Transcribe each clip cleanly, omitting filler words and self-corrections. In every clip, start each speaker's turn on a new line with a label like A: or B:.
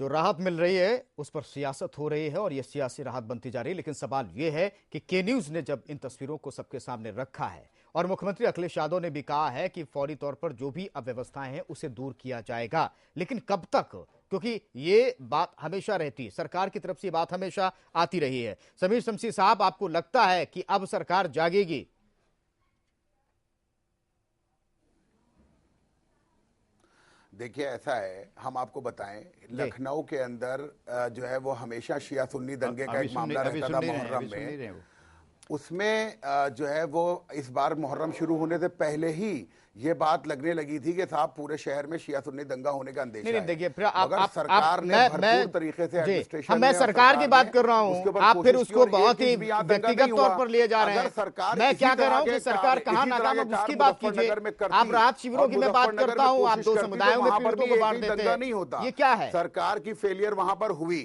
A: जो राहत मिल रही है उस पर सियासत हो रही है और यह सियासी राहत बनती जा रही है। लेकिन सवाल यह है कि के न्यूज ने जब इन तस्वीरों को सबके सामने रखा है और मुख्यमंत्री अखिलेश यादव ने भी कहा है कि फौरी तौर पर जो भी अव्यवस्थाएं हैं उसे दूर किया जाएगा, लेकिन कब तक? क्योंकि ये बात हमेशा रहती है, सरकार की तरफ से बात हमेशा आती रही है। समीर शमसी साहब, आपको लगता है कि अब सरकार जागेगी?
B: देखिए, ऐसा है, हम आपको बताएं, लखनऊ के अंदर जो है वो हमेशा शिया सुन्नी दंगे का एक मामला रहता था मुहर्रम में। उसमें जो है वो इस बार मुहर्रम शुरू होने से पहले ही ये बात लगने लगी थी कि साहब पूरे शहर में शिया सुन्नी दंगा होने का अंदेशा है।
A: देखिए, फिर
B: अगर सरकार ने भरपूर तरीके से एडमिनिस्ट्रेशन
A: मैं सरकार की बात कर रहा हूं, आप फिर उसको बहुत ही व्यक्तिगत तौर पर लिए जा रहे हैं। मैं क्या कर रहा हूं कि सरकार कहां नाकाम है उसकी बात कीजिए। आप राहत शिविरों की मैं बात करता हूं, आप दो समुदायों में पीड़ितों को बांट देते हैं, नहीं होता। ये क्या है?
B: सरकार की फेलियर वहां पर हुई,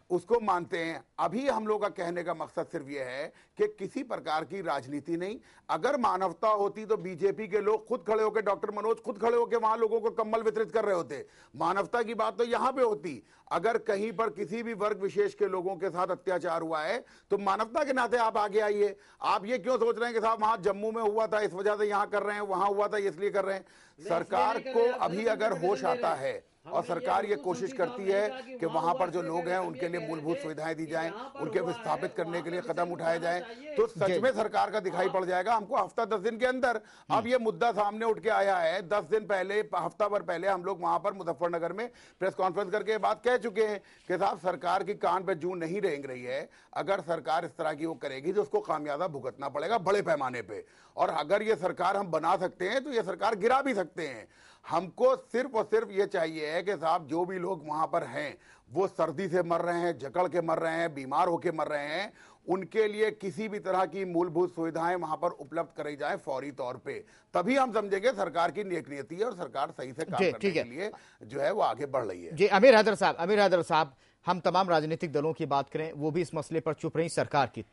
B: उसको मानते हैं। अभी हम लोग का कहने का मकसद सिर्फ यह है कि किसी प्रकार की राजनीति नहीं। अगर मानवता होती तो बीजेपी के लोग खुद खड़े होकर, डॉक्टर मनोज खुद खड़े होकर वहां लोगों को कंबल वितरित कर रहे होते। मानवता की बात तो यहां पे होती। अगर कहीं पर किसी भी वर्ग विशेष के लोगों के साथ अत्याचार हुआ है तो मानवता के नाते आप आगे आइए। आप ये क्यों सोच रहे हैं कि साहब वहां जम्मू में हुआ था इस वजह से यहां कर रहे हैं, वहां हुआ था इसलिए कर रहे हैं? सरकार को अभी अगर होश आता है और सरकार ये कोशिश करती है कि वहां पर जो लोग हैं उनके लिए मूलभूत सुविधाएं दी जाएं, उनके विस्थापित करने के लिए कदम उठाए जाएं, तो सच में सरकार का दिखाई पड़ जाएगा हमको हफ्ता 10 दिन के अंदर। अब ये मुद्दा सामने उठ के आया है। 10 दिन पहले, हफ्ता भर पहले हम लोग वहां पर मुजफ्फरनगर में प्रेस कॉन्फ्रेंस करके बात कह चुके हैं कि साहब सरकार की कान पे जूं नहीं रेंग रही है। अगर सरकार इस तरह की वो करेगी तो उसको खामियाजा भुगतना पड़ेगा बड़े पैमाने पे। और अगर ये सरकार हम बना सकते हैं तो ये सरकार गिरा भी सकते हैं। हमको सिर्फ और सिर्फ ये चाहिए है कि साहब जो भी लोग वहां पर हैं वो सर्दी से मर रहे हैं, जकड़ के मर रहे हैं, बीमार होके मर रहे हैं, उनके लिए किसी भी तरह की मूलभूत सुविधाएं वहां पर उपलब्ध कराई जाए फौरी तौर पे। तभी हम समझेंगे सरकार की नेक नीयति है और सरकार सही से काम करने के लिए जो है वो आगे बढ़ रही है।
A: जी, अमीर हैदर साहब, हम तमाम राजनीतिक दलों की बात करें, वो भी इस मसले पर चुप रही सरकार की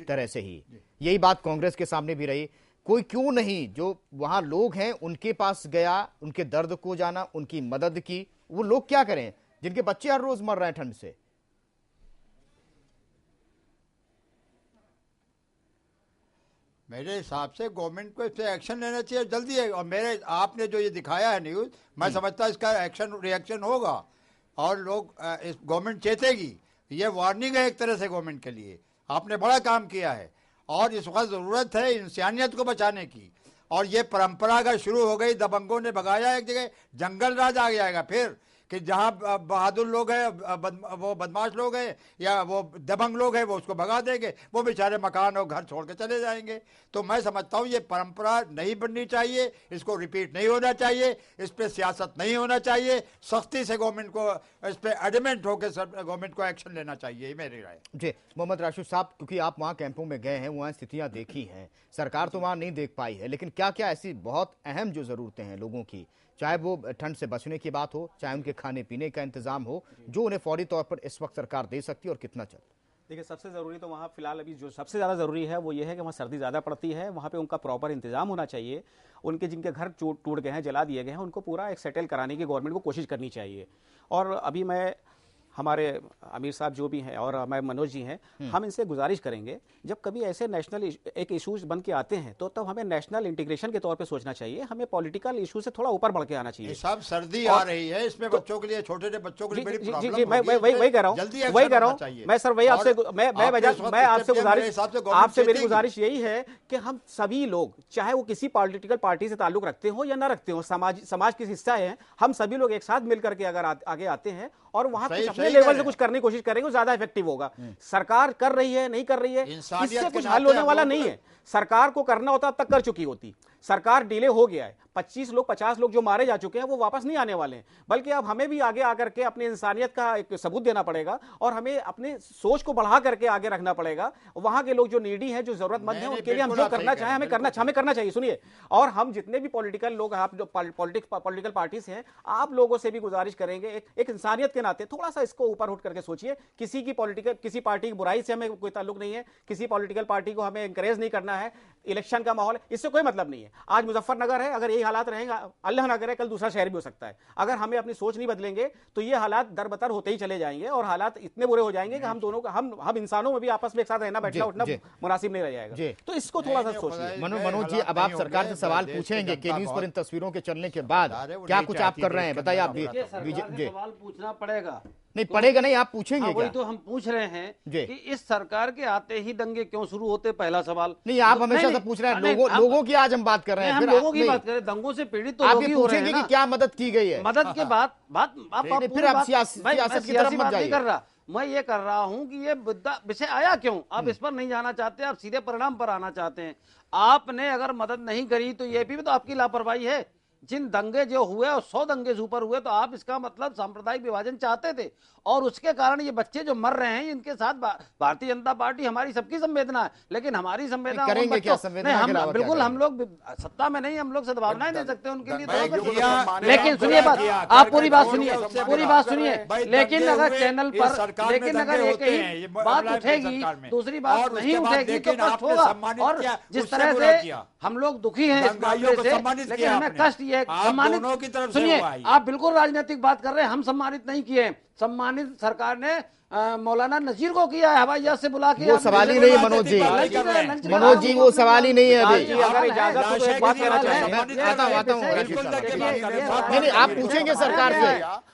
A: तरह से ही। यही बात कांग्रेस के सामने भी रही। कोई क्यों नहीं जो वहां लोग हैं उनके पास गया, उनके दर्द को जाना, उनकी मदद की? वो लोग क्या करें जिनके बच्चे हर रोज मर रहे हैं ठंड से?
C: मेरे हिसाब से गवर्नमेंट को इस पर एक्शन लेना चाहिए जल्दी है। और मेरे आपने जो ये दिखाया है न्यूज, मैं समझता इसका रिएक्शन होगा और लोग इस गवर्नमेंट चेतेगी। ये वार्निंग है एक तरह से गवर्नमेंट के लिए। आपने बड़ा काम किया है और इस वक्त ज़रूरत है इंसानियत को बचाने की। और ये परंपरा अगर शुरू हो गई, दबंगों ने भगाया एक जगह, जंगल राज आ जाएगा फिर कि जहाँ बहादुर लोग हैं, वो बदमाश लोग हैं या वो दबंग लोग हैं, वो उसको भगा देंगे, वो बेचारे मकान और घर छोड़ के चले जाएंगे। तो मैं समझता हूँ ये परंपरा नहीं बननी चाहिए, इसको रिपीट नहीं होना चाहिए, इस पर सियासत नहीं होना चाहिए। सख्ती से गवर्नमेंट को इस पर एडमेंट होकर गवर्नमेंट को एक्शन लेना चाहिए, मेरी राय।
A: जी, मोहम्मद राशिद साहब, क्योंकि आप वहाँ कैंपों में गए हैं, वहाँ स्थितियाँ देखी हैं, सरकार तो वहाँ नहीं देख पाई है, लेकिन क्या क्या ऐसी बहुत अहम जो ज़रूरतें हैं लोगों की, चाहे वो ठंड से बचने की बात हो, चाहे उनके खाने पीने का इंतजाम हो, जो उन्हें फौरी तौर पर इस वक्त सरकार दे सकती है और कितना चल?
D: देखिए, सबसे ज़रूरी तो वहाँ फिलहाल अभी जो सबसे ज़्यादा ज़रूरी है वो ये है कि वहाँ सर्दी ज़्यादा पड़ती है, वहाँ पे उनका प्रॉपर इंतजाम होना चाहिए। उनके जिनके घर टूट गए हैं, जला दिए गए हैं, उनको पूरा एक सेटल कराने की गवर्नमेंट को कोशिश करनी चाहिए। और अभी मैं हमारे आमिर साहब जो भी हैं और हमारे मनोज जी हैं, हम इनसे गुजारिश करेंगे जब कभी ऐसे नेशनल एक इशूज बन के आते हैं तो तब हमें नेशनल इंटीग्रेशन के तौर पे सोचना चाहिए। हमें पॉलिटिकल इशू से थोड़ा ऊपर बढ़ के आना चाहिए।
C: साहब सर्दी आ रही है, इसमें बच्चों के लिए, छोटे छोटे बच्चों के लिए बड़ी प्रॉब्लम होगी।
D: मैं वही कह रहा हूँ, मैं सर वही आपसे आपसे मेरी गुजारिश यही है कि हम सभी लोग, चाहे वो किसी पॉलिटिकल पार्टी से ताल्लुक रखते हो या ना रखते हो, समाज के हिस्सा है, हम सभी लोग एक साथ मिलकर के अगर आगे आते हैं और वहां कुछ अपने लेवल से कुछ करने की कोशिश करेंगे, ज्यादा इफेक्टिव होगा। सरकार कर रही है, नहीं कर रही है, इससे कुछ हल होने वाला नहीं है। सरकार को करना होता अब तक कर चुकी होती। सरकार डिले हो गया है। 25 लोग 50 लोग जो मारे जा चुके हैं वो वापस नहीं आने वाले हैं, बल्कि अब हमें भी आगे आकर के अपनी इंसानियत का एक सबूत देना पड़ेगा और हमें अपने सोच को बढ़ा करके आगे रखना पड़ेगा। वहां के लोग जो नीडी हैं, जो जरूरतमंद हैं, उनके लिए हम जो करना चाहें हमें करना चाहिए। सुनिए, और हम जितने भी पॉलिटिकल लोग, आप जो पॉलिटिकल पार्टीज हैं, आप लोगों से भी गुजारिश करेंगे एक इंसानियत के नाते थोड़ा सा इसको ऊपर उठ करके सोचिए। किसी पार्टी की बुराई से हमें कोई ताल्लुक नहीं है, किसी पॉलिटिकल पार्टी को हमें इंकरेज नहीं करना है। इलेक्शन का माहौल, इससे कोई मतलब नहीं है। आज मुजफ्फरनगर है, अगर यही हालात रहेंगे, अल्लाह ना करे कल दूसरा शहर भी हो सकता है। अगर हमें अपनी सोच नहीं बदलेंगे तो ये हालात दरबतर होते ही चले जाएंगे और हालात इतने बुरे हो जाएंगे कि हम दोनों का हम इंसानों में भी आपस में एक साथ रहना बैठना उठना मुनासिब नहीं रह जाएगा। तो इसको थोड़ा सा सोचिए।
A: मनोज जी, अब आप सरकार से सवाल पूछेंगे के न्यूज पर इन तस्वीरों के चलने के बाद क्या कुछ आप कर रहे हैं, बताइए आप भी।
E: सवाल पूछना पड़ेगा।
A: नहीं पड़ेगा नहीं, आप पूछेंगे
E: वही
A: क्या?
E: तो हम पूछ रहे हैं कि इस सरकार के आते ही दंगे क्यों शुरू होते, पहला सवाल।
A: नहीं, आप हमेशा से पूछ रहे हैं, लोगों की आज हम बात कर रहे हैं।
E: हम लोगों की बात करें, दंगों से पीड़ित तो
A: आप
E: लोग
A: ये
E: ही हो रहे हैं
A: पूछेंगे
E: ना।
A: कि क्या मदद की गई है,
E: मदद के बाद
A: फिर आप सियासत की तरफ मत जाइए।
E: कर रहा मैं ये कर रहा हूं कि ये विषय आया क्यों, आप इस पर नहीं जाना चाहते, आप सीधे परिणाम पर आना चाहते हैं। आपने अगर मदद नहीं करी तो ये भी तो आपकी लापरवाही है। जिन दंगे जो हुए और 100 दंगे से ऊपर हुए तो आप इसका मतलब सांप्रदायिक विभाजन चाहते थे और उसके कारण ये बच्चे जो मर रहे हैं इनके साथ भारतीय जनता पार्टी हमारी सबकी संवेदना है, लेकिन हमारी संवेदना
A: करेंगे क्या संवेदना?
E: हम बिल्कुल, हम लोग सत्ता में नहीं, हम लोग सद्भावनाएं दे सकते हैं उनके लिए। लेकिन सुनिए बात, आप पूरी बात सुनिए, पूरी बात सुनिए। लेकिन अगर चैनल पर, लेकिन अगर एक ही बात उठेगी दूसरी बात नहीं उठेगी तो कष्ट होगा। और जिस तरह से हम लोग दुखी हैं इस मामले से, लेकिन हमें कष्ट ये सम्मानित, सुनिए आप बिल्कुल राजनीतिक बात कर रहे हैं, हम सम्मानित नहीं किए। सम्मानित सरकार ने मौलाना नजीर को किया है, हवाई जहाज से बुला के।
A: वो सवाल ही नहीं है मनोज जी, मनोज जी वो सवाल ही नहीं है अभी।
D: अगर इजाजत हो तो एक बात कहना चाहूंगा,
A: आता हूँ नहीं, आप पूछेंगे सरकार से,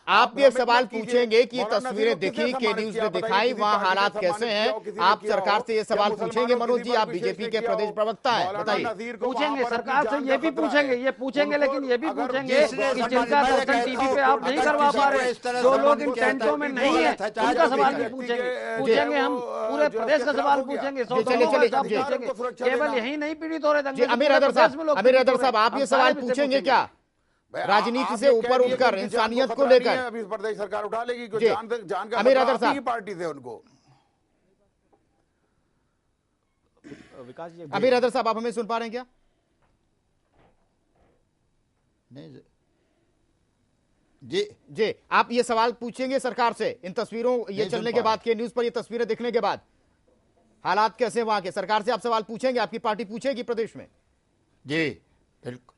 A: आप ये सवाल पूछेंगे कि ये तस्वीरें दिखी, के न्यूज ने दिखाई, वहाँ हालात कैसे हैं, आप सरकार से ये सवाल पूछेंगे मनोज जी? आप बीजेपी के प्रदेश प्रवक्ता हैं, बताइए।
E: पूछेंगे सरकार से, ये भी पूछेंगे, ये पूछेंगे, लेकिन ये भी पूछेंगे कि जिनका दर्शन टीवी पे आप नहीं करवा पा रहे, जो लोग इन टेंटों में नहीं है, उनका सवाल भी पूछेंगे हम पूरे प्रदेश का सवाल पूछेंगे, केवल यही नहीं पीड़ित हो रहे दंगे।
A: अमीर हैदर साहब, आप ये सवाल पूछेंगे क्या राजनीति से ऊपर उठकर, इंसानियत को लेकर?
B: अभी प्रदेश सरकार उठा लेगी, जान
A: अमीर हैदर साहब
B: की पार्टी से उनको।
D: विकास जी,
A: अमीर हैदर साहब, आप हमें सुन पा रहे हैं क्या?
C: नहीं जी
A: जी, आप ये सवाल पूछेंगे सरकार से इन तस्वीरों ये चलने के बाद, के न्यूज पर ये तस्वीरें दिखने के बाद हालात कैसे वहां के, सरकार से आप सवाल पूछेंगे? आपकी पार्टी पूछेगी प्रदेश में?
C: जी बिल्कुल।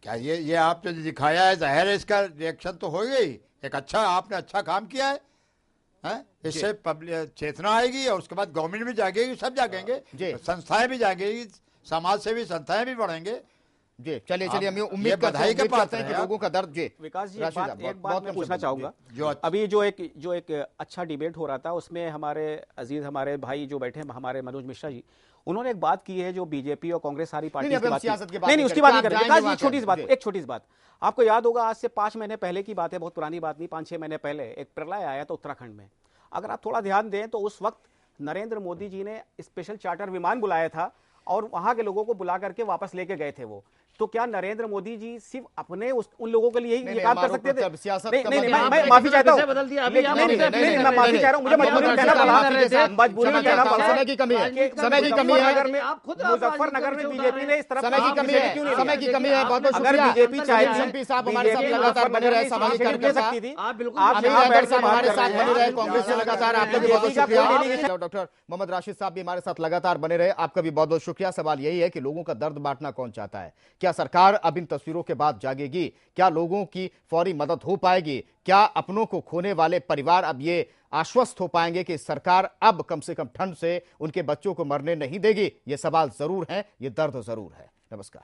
C: क्या ये आपने दिखाया है, जाहिर है इसका रिएक्शन तो हो गई। एक आपने अच्छा काम किया है, इससे पब्लिक चेतना आएगी और उसके बाद गवर्नमेंट भी जागेगी, सब जागेंगे, संस्थाएं भी जागेगी, समाज सेवी संस्थाएं भी बढ़ेंगे।
A: जी चलिए हम उम्मीद करते हैं कि लोगों का दर्द। जी
D: विकास जी, एक बात मैं पूछना चाहूंगा। अभी जो एक अच्छा डिबेट हो रहा था उसमें हमारे भाई जो बैठे हमारे मनोज मिश्रा जी, उन्होंने एक बात की है जो बीजेपी और कांग्रेस सारी पार्टी की बात नहीं, उसकी बात नहीं कर रहे। एक छोटी सी बात आपको याद होगा, आज से 5 महीने पहले की बात है, बहुत पुरानी बात नहीं, 5-6 महीने पहले एक प्रलय आया था उत्तराखंड में। अगर आप थोड़ा ध्यान दें तो उस वक्त नरेंद्र मोदी जी ने स्पेशल चार्टर विमान बुलाया था और वहां के लोगों को बुला करके वापस लेके गए थे वो। तो क्या नरेंद्र मोदी जी सिर्फ अपने उन लोगों के लिए ये काम कर सकते थे? नहीं, मैं माफी चाहता हूँ, मैं माफी चाह रहा हूँ, मुझे मजबूरी में कहना पड़ा, समय की कमी है। मुजफ्फरनगर में बीजेपी ने इस तरफ
A: समय की कमी है। बहुत बहुत शुक्रिया।
D: बीजेपी चाहे
A: एमपी साहब हमारे साथ लगातार बने रहे, सामाजिक कार्यकर्ता
D: सकती थी,
A: हमारे साथ बने रहे, कांग्रेस से लगातार आपका भी बहुत शुक्रिया। डॉक्टर मोहम्मद राशिद साहब भी हमारे साथ लगातार बने रहे, आपका भी बहुत बहुत शुक्रिया। सवाल यही है कि लोगों का दर्द बांटना कौन चाहता है? क्या सरकार अब इन तस्वीरों के बाद जागेगी? क्या लोगों की फौरी मदद हो पाएगी? क्या अपनों को खोने वाले परिवार अब ये आश्वस्त हो पाएंगे कि सरकार अब कम से कम ठंड से उनके बच्चों को मरने नहीं देगी? ये सवाल जरूर है, ये दर्द जरूर है। नमस्कार।